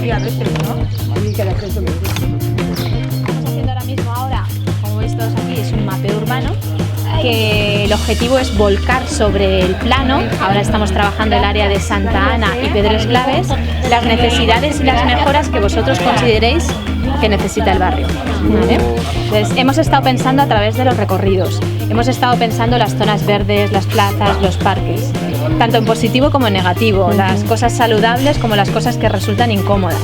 Sí, a veces, ¿no? Y que la gente me dice. Estamos haciendo ahora mismo, como veis todos aquí, es un mapeo urbano, que el objetivo es volcar sobre el plano. Ahora estamos trabajando el área de Santa Ana y Pedres Claves, las necesidades y las mejoras que vosotros consideréis que necesita el barrio, ¿vale? Entonces, hemos estado pensando a través de los recorridos, hemos estado pensando las zonas verdes, las plazas, los parques, tanto en positivo como en negativo, las cosas saludables como las cosas que resultan incómodas.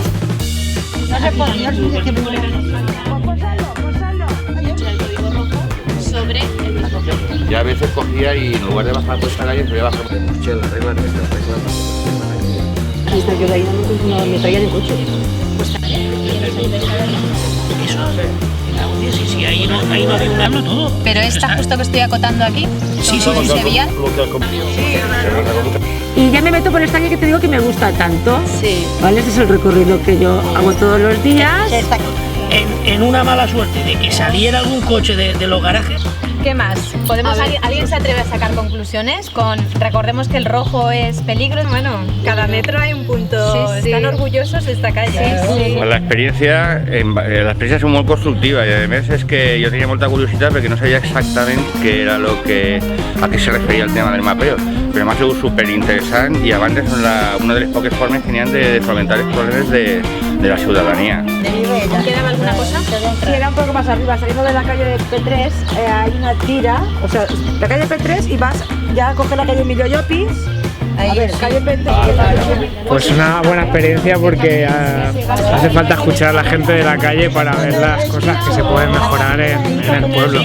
Sobre el... Ya a veces cogía y en lugar de bajar por esta calle, me bajar por el coche, las reglas. Yo de ahí no me traía de coche. Pues también, Sí, ahí no había un hablo todo. pero esta justo que estoy acotando aquí, Sí, son sí, Sevilla. Y ya me meto por esta calle que te digo que me gusta tanto. Sí. ¿Vale? Este es el recorrido que yo hago todos los días. En una mala suerte de que saliera algún coche de los garajes. ¿Qué más? ¿Alguien se atreve a sacar conclusiones? Recordemos que el rojo es peligro. Bueno, cada metro hay un punto. Sí, sí. Están orgullosos de esta calle. Sí. Pues la experiencia és molt constructiva i a més és que jo tenia molta curiositat perquè no sabia exactament què era a què se referia el tema del mapeo, però m'ha sigut superinteressant i a banda és una de les poques formes que n'hi ha de solventar els problemes de la ciudadanía. ¿Quedaba alguna cosa? Sí, era un poco más arriba, saliendo de la calle de P3, hay una tira, o sea, la calle P3 y vas ya a coger la calle Emilio Llopis. A ver, calle P3. Pues una buena experiencia porque hace falta escuchar a la gente de la calle para ver las cosas que se pueden mejorar en el pueblo.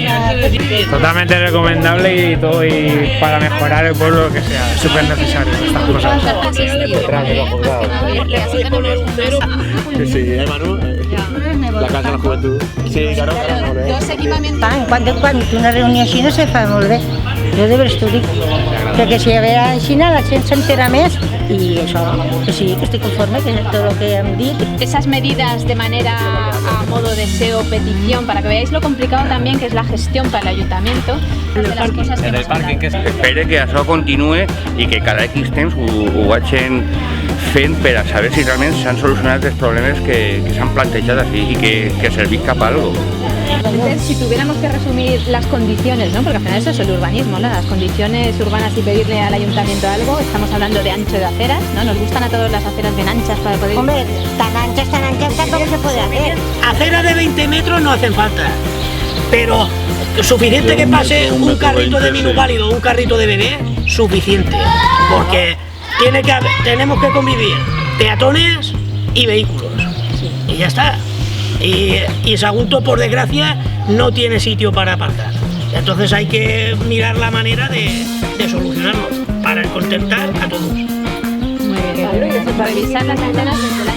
Totalmente recomendable y para mejorar el pueblo que sea súper necesario estas cosas. Sí, Manu, la casa de la juventud. Sí, claro. Dos equipamientos. Quan una reunió així no se fa molt bé. Jo de veres t'ho dic. Perquè si hi ve així la gent s'entera més i això, que sí, que estic conforme que tot el que hem dit. Esas medidas de manera a modo deseo, petición, para que veáis lo complicado también que es la gestión para el ayuntamiento de las cosas que hemos hablado. Espere que això continuï i que cada X temps ho vagin fent per a saber si realment s'han solucionat els problemes que s'han plantejat així i que servisca per algo. Entonces, si tuviéramos que resumir las condiciones, ¿no? Porque al final eso es el urbanismo, ¿no? Las condiciones urbanas y pedirle al ayuntamiento algo, estamos hablando de ancho de aceras, ¿no? Nos gustan a todos las aceras bien anchas para poder... Hombre, tan anchas tampoco se puede hacer. Aceras de 20 metros no hacen falta, pero suficiente que pase un carrito de minusválido o un carrito de bebé, suficiente, porque tenemos que convivir peatones y vehículos, y ya está. Y Sagunto, por desgracia, no tiene sitio para aparcar. Entonces hay que mirar la manera de solucionarlo para contentar a todos. Muy bien. Revisar las antenas desde la